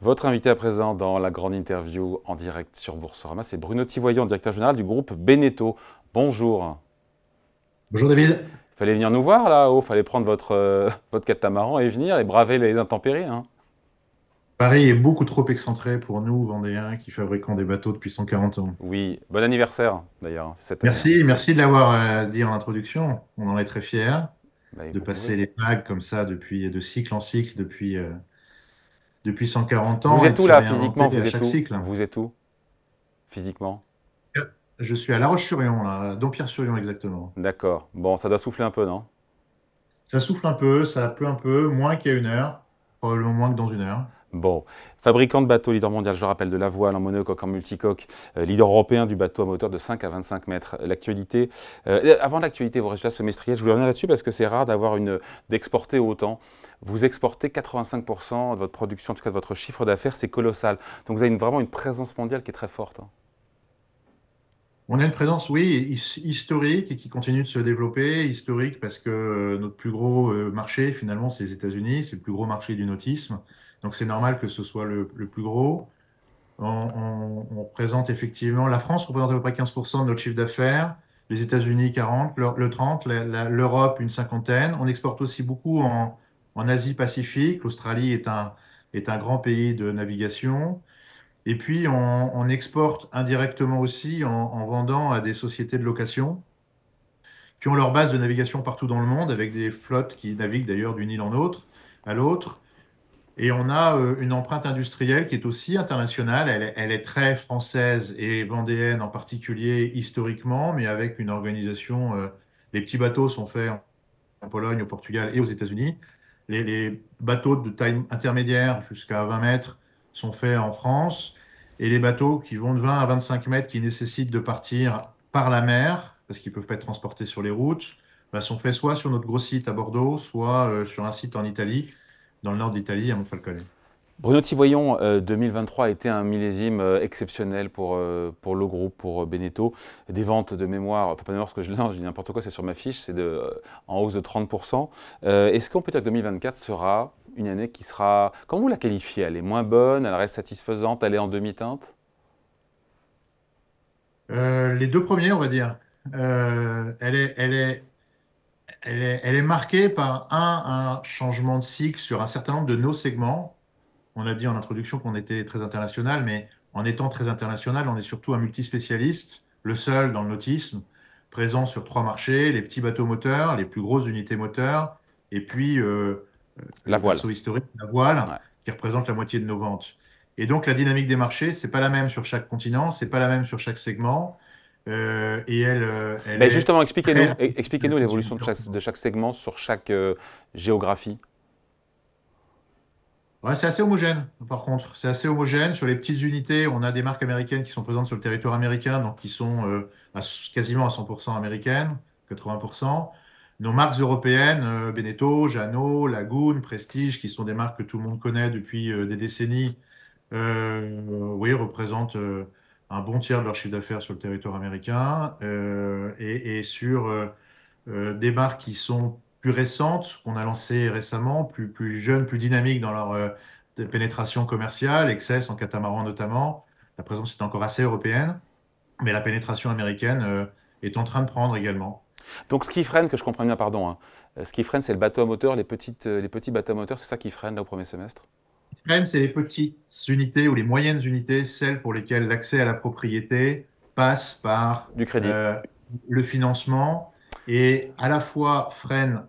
Votre invité à présent dans la grande interview en direct sur Boursorama, c'est Bruno Tivoyant, directeur général du groupe Beneteau. Bonjour. Bonjour David. Il fallait venir nous voir là-haut, il fallait prendre votre catamaran et venir et braver les intempéries, hein. Paris est beaucoup trop excentré pour nous, Vendéens, qui fabriquons des bateaux depuis 140 ans. Oui, bon anniversaire d'ailleurs, c'est cette année, hein. Merci de l'avoir dit en introduction. On en est très fiers Bah, de vous pouvez. passer les vagues comme ça de cycle en cycle depuis 140 Vous ans et de êtes où se là physiquement? réinventer à Vous êtes chaque où? cycle. Vous êtes où physiquement? Je suis à La Roche-sur-Yon, là, Dampierre-sur-Yon exactement. D'accord. Bon, ça doit souffler un peu, non? Ça souffle un peu, ça pleut un peu, moins qu'il y a une heure, probablement moins que dans une heure. Bon, fabricant de bateaux, leader mondial, je rappelle, de la voile en monocoque, en multicoque, leader européen du bateau à moteur de 5 à 25 mètres. L'actualité, avant l'actualité, vos résultats semestriels, je voulais revenir là-dessus parce que c'est rare d'exporter autant. Vous exportez 85% de votre production, en tout cas de votre chiffre d'affaires, c'est colossal. Donc vous avez vraiment une présence mondiale qui est très forte, hein. On a une présence, oui, historique et qui continue de se développer. Historique parce que notre plus gros marché, finalement, c'est les États-Unis. C'est le plus gros marché du nautisme. Donc, c'est normal que ce soit le plus gros. On représente effectivement, la France représente à peu près 15% de notre chiffre d'affaires, les États-Unis 40, le 30, l'Europe une cinquantaine. On exporte aussi beaucoup en Asie-Pacifique. L'Australie est un grand pays de navigation. Et puis, on exporte indirectement aussi en vendant à des sociétés de location qui ont leur base de navigation partout dans le monde, avec des flottes qui naviguent d'ailleurs d'une île en autre, à l'autre. Et on a une empreinte industrielle qui est aussi internationale. Elle est très française et vendéenne en particulier historiquement, mais avec une organisation. Les petits bateaux sont faits en Pologne, au Portugal et aux États-Unis. Les bateaux de taille intermédiaire jusqu'à 20 mètres sont faits en France. Et les bateaux qui vont de 20 à 25 mètres, qui nécessitent de partir par la mer, parce qu'ils ne peuvent pas être transportés sur les routes, bah, sont faits soit sur notre gros site à Bordeaux, soit sur un site en Italie, dans le nord d'Italie, à Monfalcone. Bruno Tivoyant, 2023 a été un millésime exceptionnel pour le groupe, pour Beneteau. Des ventes de mémoire, enfin pas de mémoire parce que je dis n'importe quoi, c'est sur ma fiche, en hausse de 30%. Est-ce qu'on peut dire que 2024 sera une année qui sera... Comment vous la qualifiez? Elle est moins bonne, elle reste satisfaisante, elle est en demi-teinte? Les deux premiers, on va dire. Elle est marquée par un changement de cycle sur un certain nombre de nos segments. On a dit en introduction qu'on était très international, mais en étant très international, on est surtout un multispécialiste, le seul dans le nautisme, présent sur trois marchés, les petits bateaux moteurs, les plus grosses unités moteurs, et puis La le voile. berceau historique, la voile, Ouais. qui représente la moitié de nos ventes. Et donc la dynamique des marchés, c'est pas la même sur chaque continent, c'est pas la même sur chaque segment, et elle Ben est justement, très expliquez-nous l'évolution saisonnière. de chaque segment sur chaque géographie. Ouais, c'est assez homogène, par contre. C'est assez homogène. Sur les petites unités, on a des marques américaines qui sont présentes sur le territoire américain, donc qui sont quasiment à 100% américaines, 80%. Nos marques européennes, Beneteau, Jeannot, Lagoon, Prestige, qui sont des marques que tout le monde connaît depuis des décennies, oui, représentent un bon tiers de leur chiffre d'affaires sur le territoire américain. Et sur des marques qui sont plus récentes, qu'on a lancées récemment, plus jeunes, plus dynamiques dans leur pénétration commerciale, Excess en catamaran notamment. La présence est encore assez européenne, mais la pénétration américaine est en train de prendre également. Donc ce qui freine, que je comprends bien, pardon, hein, ce qui freine, c'est le bateau à moteur, les petits bateaux à moteur, c'est ça qui freine là, au premier semestre? Même c'est les petites unités ou les moyennes unités, celles pour lesquelles l'accès à la propriété passe par Du crédit. le financement et à la fois freine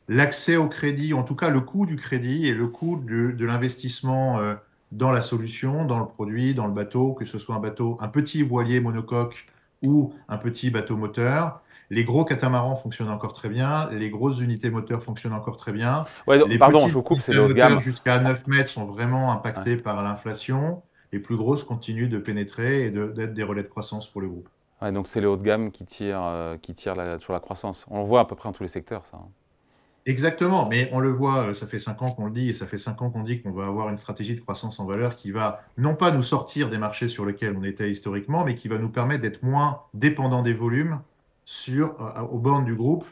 l'accès au crédit, en tout cas le coût du crédit et le coût de l'investissement dans la solution, dans le produit, dans le bateau, que ce soit un bateau, un petit voilier monocoque ou un petit bateau moteur. Les gros catamarans fonctionnent encore très bien, les grosses unités moteurs fonctionnent encore très bien. Ouais, Les pardon, je vous petites coupe, c'est unités le à haut de moteur gamme. jusqu'à 9 mètres sont vraiment Ouais. impactées par l'inflation. Les plus grosses continuent de pénétrer et d'être des relais de croissance pour le groupe. Ouais, donc c'est le haut de gamme qui tire sur la croissance. On le voit à peu près dans tous les secteurs, ça, hein. Exactement, mais on le voit, ça fait 5 ans qu'on le dit, et ça fait 5 ans qu'on dit qu'on va avoir une stratégie de croissance en valeur qui va non pas nous sortir des marchés sur lesquels on était historiquement, mais qui va nous permettre d'être moins dépendants des volumes aux bornes du groupe,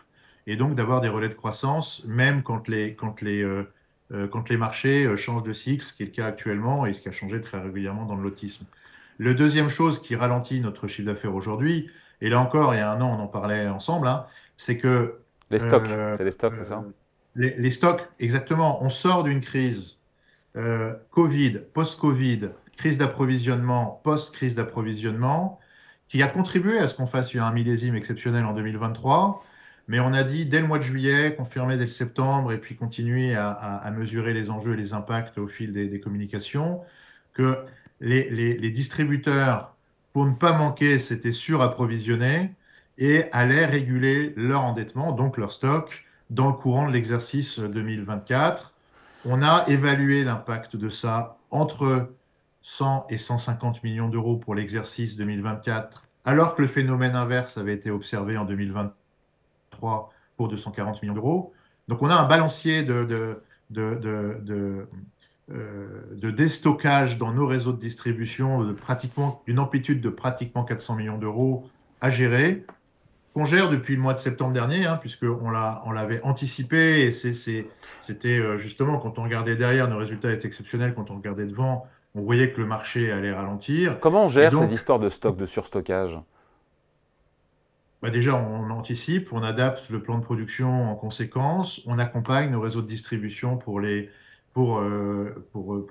et donc d'avoir des relais de croissance, même quand les quand les marchés changent de cycle, ce qui est le cas actuellement et ce qui a changé très régulièrement dans le lotisme. La deuxième chose qui ralentit notre chiffre d'affaires aujourd'hui, et là encore, il y a un an, on en parlait ensemble, hein, c'est que Les stocks, euh, c'est les stocks, c'est ça? euh, les stocks, exactement, on sort d'une crise Covid, post-Covid, crise d'approvisionnement, post-crise d'approvisionnement, qui a contribué à ce qu'on fasse un millésime exceptionnel en 2023. Mais on a dit dès le mois de juillet, confirmé dès le septembre, et puis continuer à mesurer les enjeux et les impacts au fil des communications, que les distributeurs, pour ne pas manquer, s'étaient surapprovisionnés et allaient réguler leur endettement, donc leur stock, dans le courant de l'exercice 2024. On a évalué l'impact de ça entre 100 et 150 millions d'euros pour l'exercice 2024, alors que le phénomène inverse avait été observé en 2023 pour 240 millions d'euros. Donc on a un balancier de déstockage dans nos réseaux de distribution de pratiquement une amplitude de pratiquement 400 millions d'euros à gérer qu'on gère depuis le mois de septembre dernier, hein, on l'avait anticipé et c'était justement quand on regardait derrière, nos résultats étaient exceptionnels, quand on regardait devant, on voyait que le marché allait ralentir. Comment on Et gère ces donc, histoires de stock, de surstockage? bah déjà, on anticipe, on adapte le plan de production en conséquence, on accompagne nos réseaux de distribution pour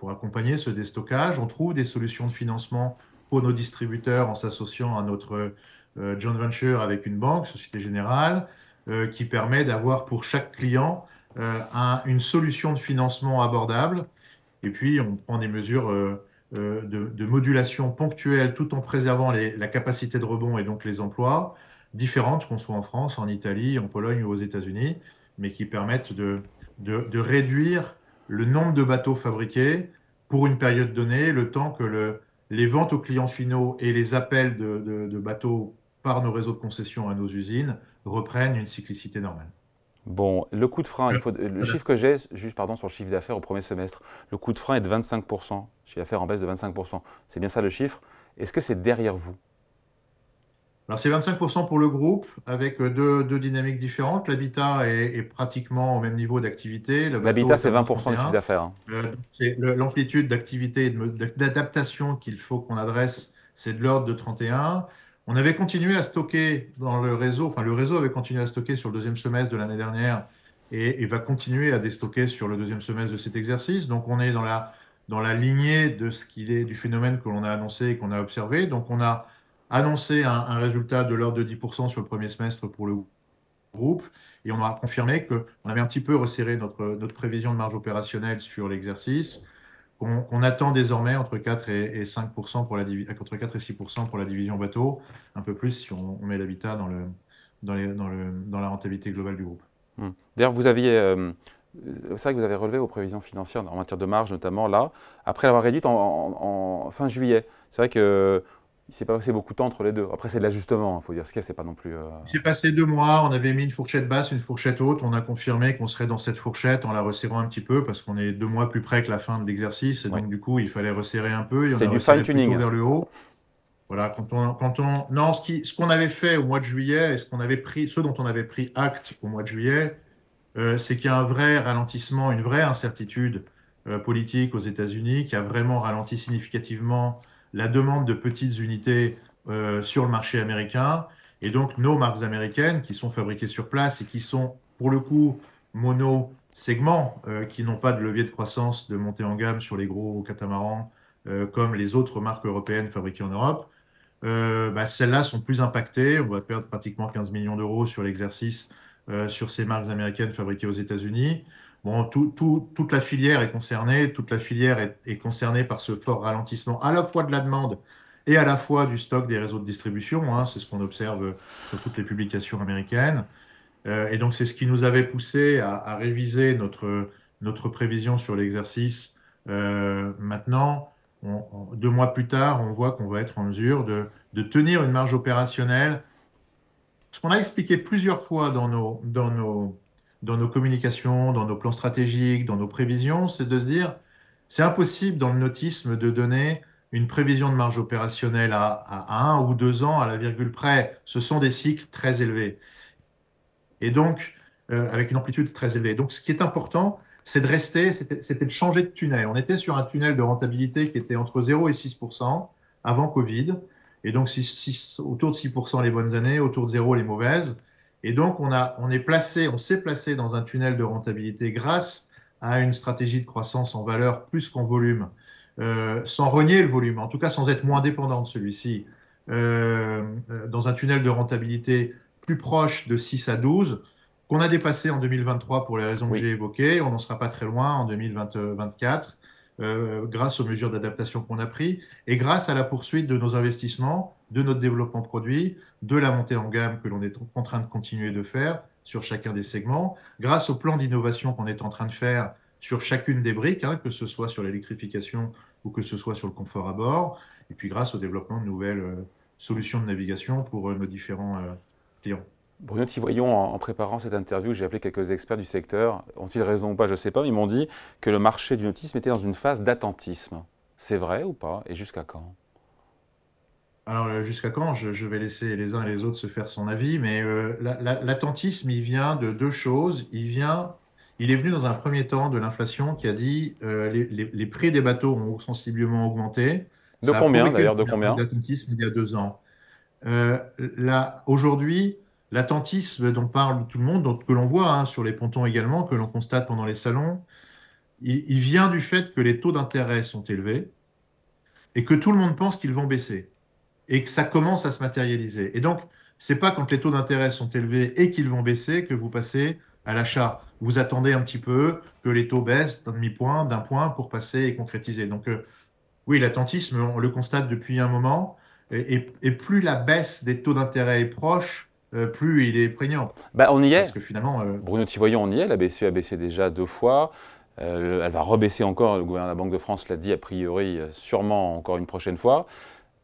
accompagner ce déstockage, on trouve des solutions de financement pour nos distributeurs en s'associant à notre joint venture avec une banque, Société Générale, qui permet d'avoir pour chaque client une solution de financement abordable. Et puis, on prend des mesures de modulation ponctuelle tout en préservant la capacité de rebond et donc les emplois différentes, qu'on soit en France, en Italie, en Pologne ou aux États-Unis, mais qui permettent de réduire le nombre de bateaux fabriqués pour une période donnée, le temps que les ventes aux clients finaux et les appels de bateaux par nos réseaux de concession à nos usines reprennent une cyclicité normale. Bon, le coup de frein, le Voilà. chiffre que j'ai, juste pardon, sur le chiffre d'affaires au premier semestre, le coup de frein est de 25%, chiffre d'affaires en baisse de 25%. C'est bien ça le chiffre. Est-ce que c'est derrière vous? Alors, c'est 25% pour le groupe, avec deux dynamiques différentes. L'habitat est pratiquement au même niveau d'activité. Le bateau L'habitat, est c'est à 20% du chiffre 20,31. d'affaires, hein. C'est l'amplitude d'activité et d'adaptation qu'il faut qu'on adresse, c'est de l'ordre de 31. On avait continué à stocker dans le réseau, enfin, le réseau avait continué à stocker sur le deuxième semestre de l'année dernière et va continuer à déstocker sur le deuxième semestre de cet exercice. Donc, on est dans la lignée de ce qu'il est, du phénomène que l'on a annoncé et qu'on a observé. Donc, on a annoncé un résultat de l'ordre de 10% sur le premier semestre pour le groupe et on a confirmé qu'on avait un petit peu resserré notre prévision de marge opérationnelle sur l'exercice, qu'on attend désormais entre 4 et 5% entre 4 et 6% pour la division bateau, un peu plus si on met l'habitat dans la rentabilité globale du groupe. D'ailleurs, c'est vrai que vous avez relevé vos prévisions financières en matière de marge, notamment là, après l'avoir réduite en fin juillet. C'est vrai que il s'est pas passé beaucoup de temps entre les deux. Après, c'est de l'ajustement, il faut dire ce qu'il y a, c'est pas non plus. Il s'est passé 2 mois, on avait mis une fourchette basse, une fourchette haute, on a confirmé qu'on serait dans cette fourchette en la resserrant un petit peu parce qu'on est 2 mois plus près que la fin de l'exercice et Ouais. donc du coup il fallait resserrer un peu et on C'est a du resserré plutôt fine-tuning. vers le haut. Voilà, non, ce qu'on avait fait au mois de juillet et ce dont on avait pris acte au mois de juillet, c'est qu'il y a un vrai ralentissement, une vraie incertitude politique aux États-Unis qui a vraiment ralenti significativement la demande de petites unités sur le marché américain. Et donc, nos marques américaines qui sont fabriquées sur place et qui sont, pour le coup, mono-segments, qui n'ont pas de levier de croissance, de montée en gamme sur les gros catamarans, comme les autres marques européennes fabriquées en Europe, bah, celles-là sont plus impactées. On va perdre pratiquement 15 millions d'euros sur l'exercice sur ces marques américaines fabriquées aux États-Unis. Bon, toute la filière est concernée. Toute la filière est concernée par ce fort ralentissement à la fois de la demande et à la fois du stock des réseaux de distribution, hein. C'est ce qu'on observe sur toutes les publications américaines. Et donc, c'est ce qui nous avait poussé à réviser notre prévision sur l'exercice. Maintenant, 2 mois plus tard, on voit qu'on va être en mesure de tenir une marge opérationnelle. Ce qu'on a expliqué plusieurs fois dans nos communications, dans nos plans stratégiques, dans nos prévisions, c'est de dire, c'est impossible dans le nautisme de donner une prévision de marge opérationnelle à 1 ou 2 ans à la virgule près. Ce sont des cycles très élevés et donc avec une amplitude très élevée. Donc, ce qui est important, c'est de rester, c'était de changer de tunnel. On était sur un tunnel de rentabilité qui était entre 0 et 6% avant Covid. Et donc, autour de 6% les bonnes années, autour de 0 les mauvaises. Et donc, on s'est placé dans un tunnel de rentabilité grâce à une stratégie de croissance en valeur plus qu'en volume, sans renier le volume, en tout cas sans être moins dépendant de celui-ci, dans un tunnel de rentabilité plus proche de 6 à 12 qu'on a dépassé en 2023 pour les raisons que Oui. j'ai évoquées. On n'en sera pas très loin en 2024, grâce aux mesures d'adaptation qu'on a prises et grâce à la poursuite de nos investissements, de notre développement produit, de la montée en gamme que l'on est en train de continuer de faire sur chacun des segments, grâce au plan d'innovation qu'on est en train de faire sur chacune des briques, hein, que ce soit sur l'électrification ou que ce soit sur le confort à bord, et puis grâce au développement de nouvelles solutions de navigation pour nos différents clients. Bruno Tivoyon, en préparant cette interview, j'ai appelé quelques experts du secteur. Ont-ils raison ou pas, je ne sais pas, mais ils m'ont dit que le marché du nautisme était dans une phase d'attentisme. C'est vrai ou pas? Et jusqu'à quand? Alors, jusqu'à quand? Je vais laisser les uns et les autres se faire son avis, mais l'attentisme, il vient de deux choses. Il est venu dans un premier temps de l'inflation qui a dit les prix des bateaux ont sensiblement augmenté. De Ça a combien provoqué une d'ailleurs? De première vague combien? d'attentisme il y a 2 ans. Là, aujourd'hui, l'attentisme dont parle tout le monde, que l'on voit hein, sur les pontons également, que l'on constate pendant les salons, il vient du fait que les taux d'intérêt sont élevés et que tout le monde pense qu'ils vont baisser et que ça commence à se matérialiser. Et donc, c'est pas quand les taux d'intérêt sont élevés et qu'ils vont baisser que vous passez à l'achat. Vous attendez un petit peu que les taux baissent d'un demi-point, d'un point pour passer et concrétiser. Donc, oui, l'attentisme, on le constate depuis un moment. Et plus la baisse des taux d'intérêt est proche, plus il est prégnant. Bah, on y Parce est. que finalement, Bruno Tivoyon, on y est. La BCE a baissé déjà 2 fois. Elle va rebaisser encore. Le gouverneur de la Banque de France l'a dit, a priori, sûrement encore une prochaine fois.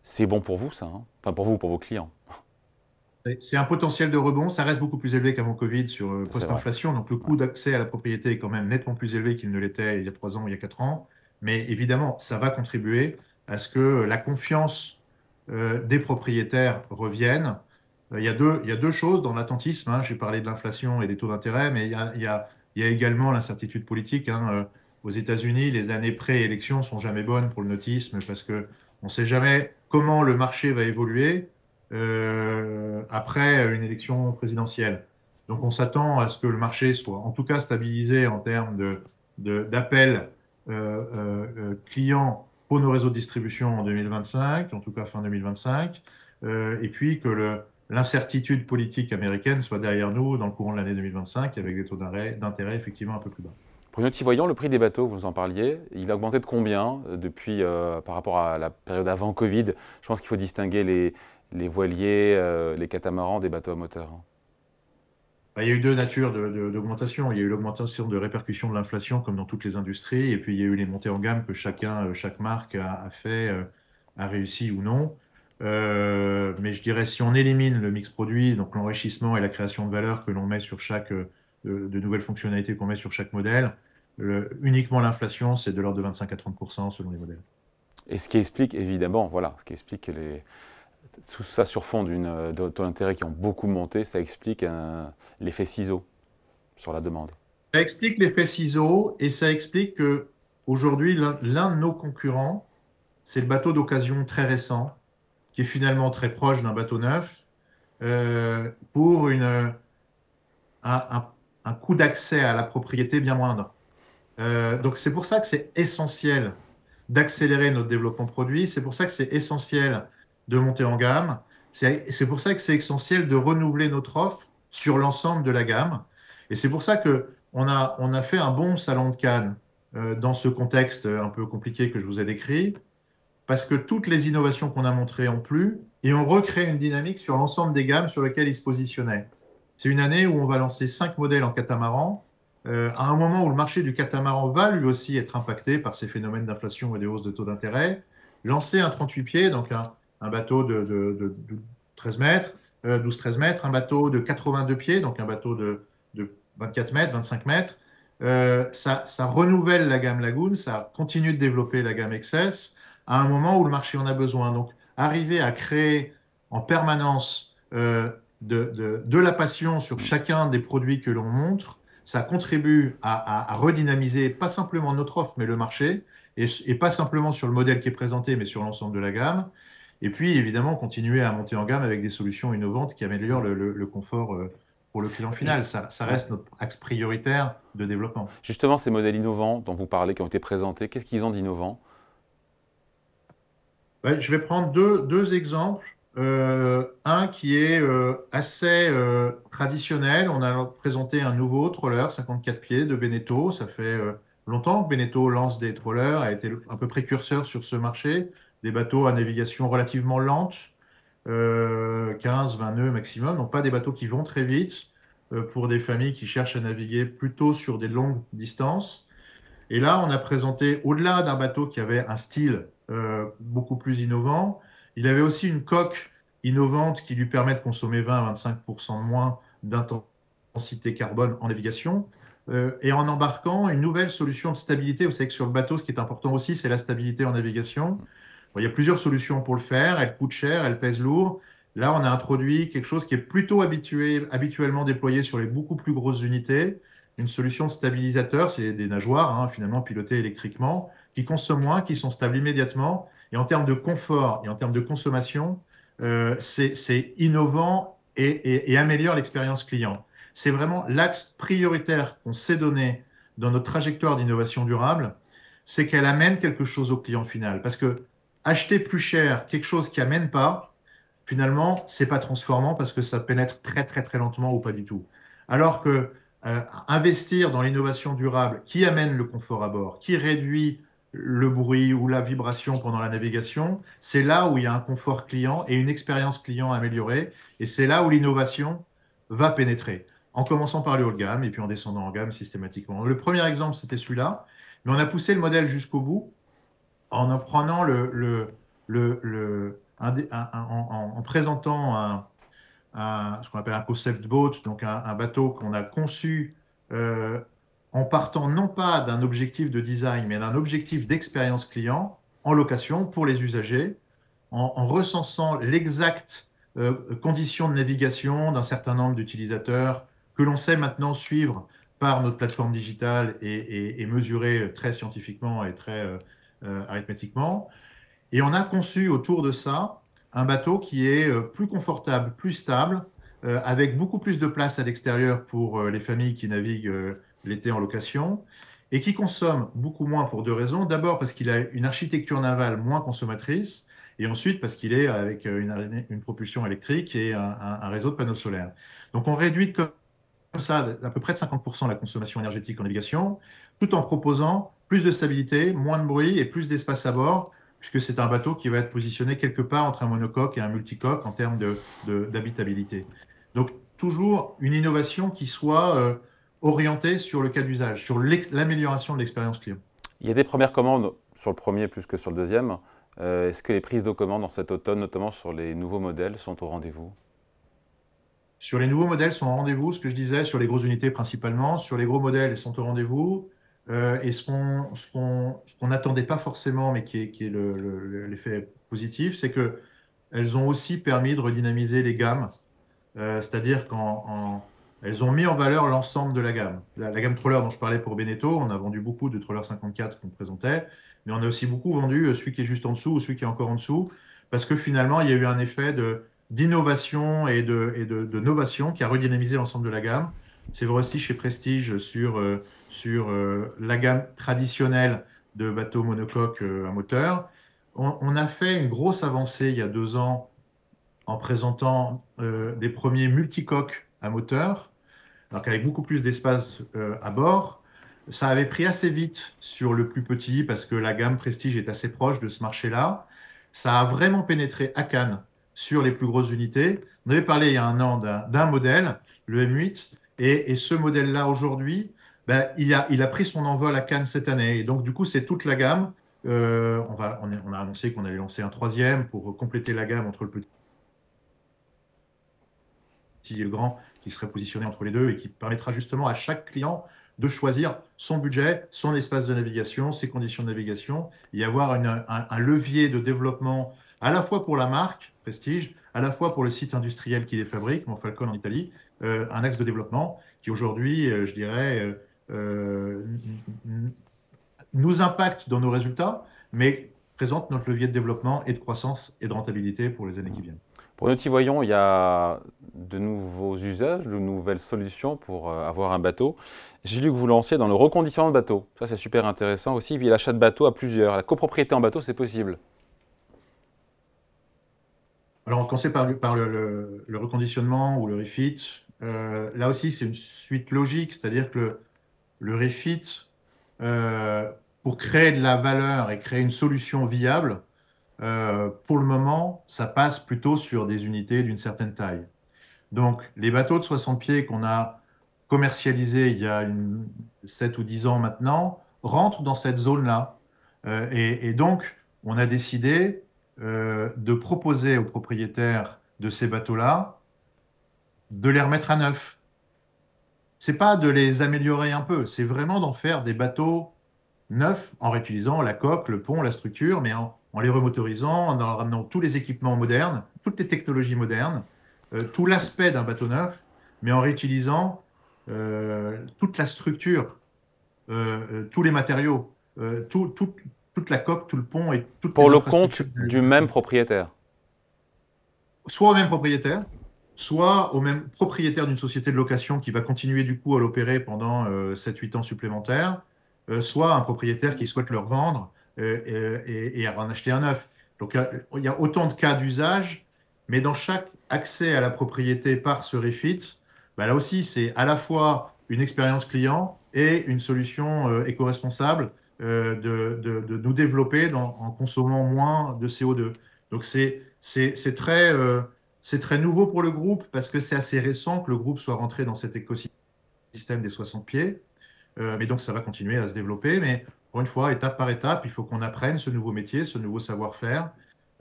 C'est bon pour vous, ça, hein? Enfin, pour vous, pour vos clients. c'est un potentiel de rebond. Ça reste beaucoup plus élevé qu'avant Covid sur C'est vrai. post-inflation. Donc, le Ouais. coût d'accès à la propriété est quand même nettement plus élevé qu'il ne l'était il y a 3 ans ou il y a 4 ans. Mais évidemment, ça va contribuer à ce que la confiance des propriétaires revienne. Il y a deux choses dans l'attentisme, hein. J'ai parlé de l'inflation et des taux d'intérêt, mais il y a également l'incertitude politique, hein. Aux États-Unis, les années pré-élection sont jamais bonnes pour le nautisme parce que on ne sait jamais comment le marché va évoluer après une élection présidentielle. Donc on s'attend à ce que le marché soit en tout cas stabilisé en termes d'appels clients pour nos réseaux de distribution en 2025, en tout cas fin 2025, et puis que l'incertitude politique américaine soit derrière nous dans le courant de l'année 2025 avec des taux d'intérêt effectivement un peu plus bas. Bruno Tivoyon, le prix des bateaux, vous en parliez, il a augmenté de combien depuis par rapport à la période avant Covid? Je pense qu'il faut distinguer les voiliers, les catamarans des bateaux à moteur, hein. Il y a eu deux natures d'augmentation. Il y a eu l'augmentation de répercussion de l'inflation comme dans toutes les industries, et puis il y a eu les montées en gamme que chaque marque a fait, a réussi ou non. Mais je dirais, si on élimine le mix produit, donc l'enrichissement et la création de valeur que l'on met sur de nouvelles fonctionnalités qu'on met sur chaque modèle, uniquement l'inflation, c'est de l'ordre de 25 à 30% selon les modèles. Et ce qui explique évidemment, voilà, ce qui explique que tout ça sur fond de taux d'intérêt qui ont beaucoup monté, ça explique l'effet ciseau sur la demande. Ça explique l'effet ciseau et ça explique que aujourd'hui, l'un de nos concurrents, c'est le bateau d'occasion très récent, qui est finalement très proche d'un bateau neuf, pour un, un coût d'accès à la propriété bien moindre. Donc c'est pour ça que c'est essentiel d'accélérer notre développement produit, c'est pour ça que c'est essentiel de monter en gamme, c'est pour ça que c'est essentiel de renouveler notre offre sur l'ensemble de la gamme. Et c'est pour ça que on a fait un bon salon de Cannes dans ce contexte un peu compliqué que je vous ai décrit, parce que toutes les innovations qu'on a montrées ont plu et on recrée une dynamique sur l'ensemble des gammes sur lesquelles ils se positionnaient. C'est une année où on va lancer 5 modèles en catamaran, à un moment où le marché du catamaran va lui aussi être impacté par ces phénomènes d'inflation et des hausses de taux d'intérêt. Lancer un 38 pieds, donc un bateau de 13 mètres, 12-13 mètres, un bateau de 82 pieds, donc un bateau de 24 mètres, 25 mètres. Ça renouvelle la gamme Lagoon, ça continue de développer la gamme XS à un moment où le marché en a besoin. Donc, arriver à créer en permanence de la passion sur chacun des produits que l'on montre, ça contribue à redynamiser pas simplement notre offre, mais le marché, et pas simplement sur le modèle qui est présenté, mais sur l'ensemble de la gamme. Et puis, évidemment, continuer à monter en gamme avec des solutions innovantes qui améliorent le confort pour le client Je- final. Ça ouais. reste notre axe prioritaire de développement. Justement, ces modèles innovants dont vous parlez, qui ont été présentés, qu'est-ce qu'ils ont d'innovant? Ouais, je vais prendre deux exemples. Un qui est assez traditionnel. On a présenté un nouveau troller 54 pieds de Beneteau. Ça fait longtemps que Beneteau lance des trollers, a été un peu précurseur sur ce marché. Des bateaux à navigation relativement lente, 15-20 nœuds maximum. Donc pas des bateaux qui vont très vite pour des familles qui cherchent à naviguer plutôt sur des longues distances. Et là, on a présenté, au-delà d'un bateau qui avait un style beaucoup plus innovant, il avait aussi une coque innovante qui lui permet de consommer 20 à 25% de moins d'intensité carbone en navigation, et en embarquant une nouvelle solution de stabilité. Vous savez que sur le bateau, ce qui est important aussi, c'est la stabilité en navigation. Bon, il y a plusieurs solutions pour le faire, elles coûtent cher, elles pèsent lourd. Là, on a introduit quelque chose qui est plutôt habituellement déployé sur les beaucoup plus grosses unités, une solution de stabilisateur, c'est des nageoires, hein, finalement pilotées électriquement, qui consomment moins, qui sont stables immédiatement. Et en termes de confort et en termes de consommation, c'est innovant et améliore l'expérience client. C'est vraiment l'axe prioritaire qu'on s'est donné dans notre trajectoire d'innovation durable, c'est qu'elle amène quelque chose au client final. Parce que acheter plus cher quelque chose qui amène pas, finalement, c'est pas transformant parce que ça pénètre très très très lentement ou pas du tout. Alors que investir dans l'innovation durable qui amène le confort à bord, qui réduit le bruit ou la vibration pendant la navigation, c'est là où il y a un confort client et une expérience client améliorée. Et c'est là où l'innovation va pénétrer, en commençant par le haut de gamme et puis en descendant en gamme systématiquement. Le premier exemple, c'était celui-là, mais on a poussé le modèle jusqu'au bout en prenant en présentant ce qu'on appelle un concept boat, donc un bateau qu'on a conçu euh, en partant non pas d'un objectif de design, mais d'un objectif d'expérience client en location pour les usagers, en recensant l'exacte condition de navigation d'un certain nombre d'utilisateurs que l'on sait maintenant suivre par notre plateforme digitale et mesurer très scientifiquement et très arithmétiquement. Et on a conçu autour de ça un bateau qui est plus confortable, plus stable, avec beaucoup plus de place à l'extérieur pour les familles qui naviguent l'été en location, et qui consomme beaucoup moins pour deux raisons. D'abord parce qu'il a une architecture navale moins consommatrice, et ensuite parce qu'il est avec une propulsion électrique et un réseau de panneaux solaires. Donc on réduit comme ça d'à peu près de 50% la consommation énergétique en navigation, tout en proposant plus de stabilité, moins de bruit et plus d'espace à bord, puisque c'est un bateau qui va être positionné quelque part entre un monocoque et un multicoque en termes d'habitabilité. Donc, toujours une innovation qui soit orientée sur le cas d'usage, sur l'amélioration de l'expérience client. Il y a des premières commandes sur le premier plus que sur le deuxième. Est-ce que les prises de commandes en cet automne, notamment sur les nouveaux modèles, sont au rendez-vous? Sur les nouveaux modèles sont au rendez-vous, ce que je disais, sur les grosses unités principalement. Sur les gros modèles, ils sont au rendez-vous. Et ce qu'on n'attendait pas forcément, mais qui est l'effet positif, c'est qu'elles ont aussi permis de redynamiser les gammes. C'est-à-dire qu'elles ont mis en valeur l'ensemble de la gamme. La gamme troller dont je parlais pour Beneteau, on a vendu beaucoup de troller 54 qu'on présentait, mais on a aussi beaucoup vendu celui qui est juste en dessous ou celui qui est encore en dessous, parce que finalement, il y a eu un effet d'innovation et de novation qui a redynamisé l'ensemble de la gamme. C'est vrai aussi chez Prestige sur la gamme traditionnelle de bateaux monocoques à moteur. On a fait une grosse avancée il y a 2 ans en présentant des premiers multicoques à moteur, donc avec beaucoup plus d'espace à bord. Ça avait pris assez vite sur le plus petit parce que la gamme Prestige est assez proche de ce marché-là. Ça a vraiment pénétré à Cannes sur les plus grosses unités. On avait parlé il y a un an d'un modèle, le M8, et ce modèle-là aujourd'hui, ben, il a pris son envol à Cannes cette année. Et donc, du coup, c'est toute la gamme. On a annoncé qu'on allait lancer un troisième pour compléter la gamme entre le petit et le grand qui serait positionné entre les deux et qui permettra justement à chaque client de choisir son budget, son espace de navigation, ses conditions de navigation et avoir un levier de développement à la fois pour la marque Prestige, à la fois pour le site industriel qui les fabrique, Monfalcone en Italie, un axe de développement qui aujourd'hui, je dirais, euh, nous impacte dans nos résultats, mais présente notre levier de développement et de croissance et de rentabilité pour les années qui viennent. Pour Naughty Voyons, il y a de nouveaux usages, de nouvelles solutions pour avoir un bateau. J'ai lu que vous lanciez dans le reconditionnement de bateaux. Ça, c'est super intéressant aussi. Puis l'achat de bateaux à plusieurs. La copropriété en bateau, c'est possible. Alors, on commençait par le reconditionnement ou le refit. Là aussi, c'est une suite logique, c'est-à-dire que le refit, euh, pour créer de la valeur et créer une solution viable, pour le moment, ça passe plutôt sur des unités d'une certaine taille. Donc, les bateaux de 60 pieds qu'on a commercialisés il y a 7 ou 10 ans maintenant rentrent dans cette zone-là. Et donc, on a décidé de proposer aux propriétaires de ces bateaux-là de les remettre à neuf. C'est pas de les améliorer un peu, c'est vraiment d'en faire des bateaux neufs en réutilisant la coque, le pont, la structure, mais en les remotorisant, en leur ramenant tous les équipements modernes, toutes les technologies modernes, tout l'aspect d'un bateau neuf, mais en réutilisant toute la structure, tous les matériaux, toute la coque, tout le pont et toutes Pour les le compte infrastructures du du même bateau. propriétaire. Soit au même propriétaire, soit au même propriétaire d'une société de location qui va continuer du coup à l'opérer pendant 7-8 ans supplémentaires, soit un propriétaire qui souhaite le revendre et en acheter un neuf. Donc il y a autant de cas d'usage, mais dans chaque accès à la propriété par ce refit, bah là aussi c'est à la fois une expérience client et une solution éco-responsable de nous développer en consommant moins de CO2. Donc c'est très nouveau pour le groupe parce que c'est assez récent que le groupe soit rentré dans cet écosystème des 60 pieds. Mais donc, ça va continuer à se développer. Mais encore une fois, étape par étape, il faut qu'on apprenne ce nouveau métier, ce nouveau savoir-faire.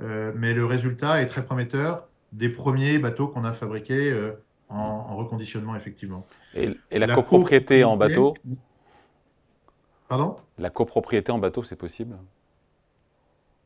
Mais le résultat est très prometteur des premiers bateaux qu'on a fabriqués en reconditionnement, effectivement. Et la La copropriété en copropriété, bateau, pardon? la copropriété en bateau, c'est possible.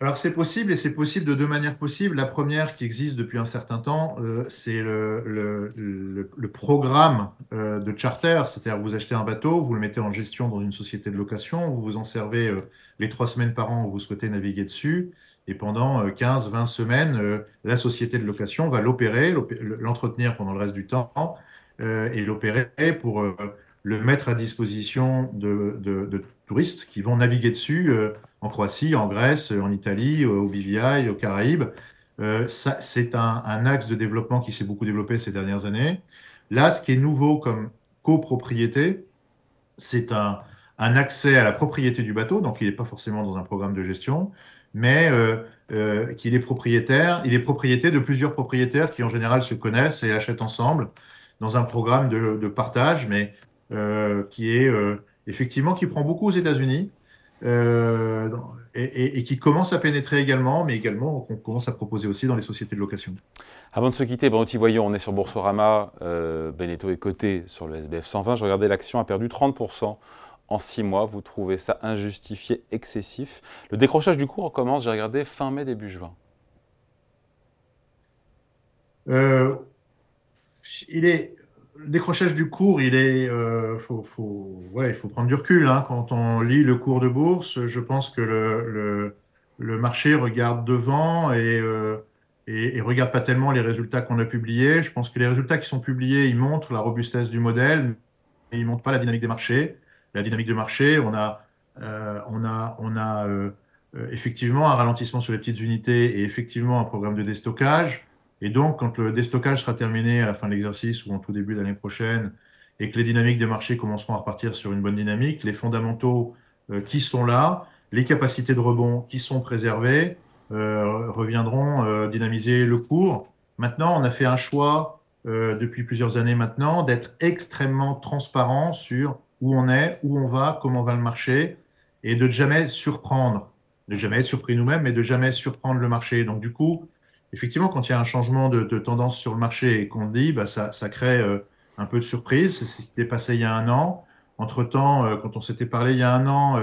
Alors c'est possible et c'est possible de deux manières possibles. La première qui existe depuis un certain temps, c'est le programme de charter, c'est-à-dire vous achetez un bateau, vous le mettez en gestion dans une société de location, vous vous en servez les 3 semaines par an où vous souhaitez naviguer dessus, et pendant 15-20 semaines, la société de location va l'opérer, l'entretenir pendant le reste du temps et l'opérer pour le mettre à disposition de touristes qui vont naviguer dessus. En Croatie, en Grèce, en Italie, au BVI, aux Caraïbes. C'est un axe de développement qui s'est beaucoup développé ces dernières années. Là, ce qui est nouveau comme copropriété, c'est un accès à la propriété du bateau, donc il n'est pas forcément dans un programme de gestion, mais qu'il est propriétaire, il est propriété de plusieurs propriétaires qui en général se connaissent et achètent ensemble dans un programme de partage, mais qui est effectivement qui prend beaucoup aux États-Unis et qui commence à pénétrer également, mais également qu'on commence à proposer aussi dans les sociétés de location. Avant de se quitter, Bruno Voyons, on est sur Boursorama. Beneteau est coté sur le SBF 120. Je regardais, l'action a perdu 30% en 6 mois. Vous trouvez ça injustifié, excessif? Le décrochage du cours commence, j'ai regardé, fin mai, début juin. Euh, le décrochage du cours, ouais, il faut prendre du recul, hein. Quand on lit le cours de bourse, je pense que le marché regarde devant et regarde pas tellement les résultats qu'on a publiés. Je pense que les résultats qui sont publiés, ils montrent la robustesse du modèle, mais ils montrent pas la dynamique des marchés. La dynamique de marché, on a effectivement un ralentissement sur les petites unités et effectivement un programme de déstockage. Et donc, quand le déstockage sera terminé à la fin de l'exercice ou en tout début d'année prochaine, et que les dynamiques des marchés commenceront à repartir sur une bonne dynamique, les fondamentaux qui sont là, les capacités de rebond qui sont préservées, reviendront dynamiser le cours. Maintenant, on a fait un choix depuis plusieurs années maintenant d'être extrêmement transparent sur où on est, où on va, comment va le marché, et de jamais surprendre, de jamais être surpris nous-mêmes, mais de jamais surprendre le marché. Donc, du coup, effectivement, quand il y a un changement de tendance sur le marché et qu'on dit, bah, ça crée un peu de surprise. C'est ce qui s'est passé il y a un an. Entre-temps, quand on s'était parlé il y a un an,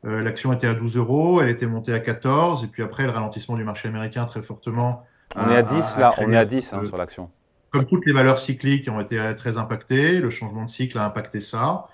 L'action était à 12 euros, elle était montée à 14, et puis après, le ralentissement du marché américain très fortement On est à 10 a là, on créé est un à peu 10 hein, sur l'action. comme toutes les valeurs cycliques ont été très impactées, le changement de cycle a impacté ça.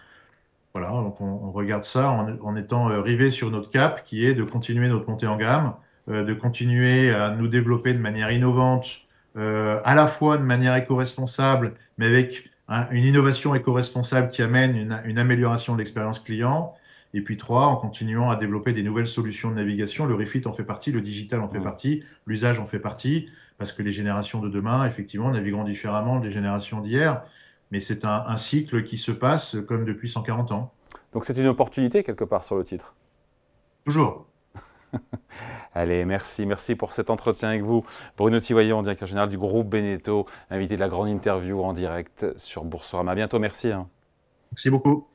Voilà, donc on regarde ça en étant rivé sur notre cap, qui est de continuer notre montée en gamme, de continuer à nous développer de manière innovante, à la fois de manière éco-responsable, mais avec une innovation éco-responsable qui amène une amélioration de l'expérience client. Et puis trois, en continuant à développer des nouvelles solutions de navigation. Le refit en fait partie, le digital en fait Mm. partie, l'usage en fait partie, parce que les générations de demain, effectivement, navigueront différemment des générations d'hier. Mais c'est un cycle qui se passe comme depuis 140 ans. Donc c'est une opportunité quelque part sur le titre. Toujours. Allez, merci, merci pour cet entretien avec vous. Bruno Tivoyon, directeur général du groupe Beneteau, invité de la grande interview en direct sur Boursorama. À bientôt, merci. Merci beaucoup.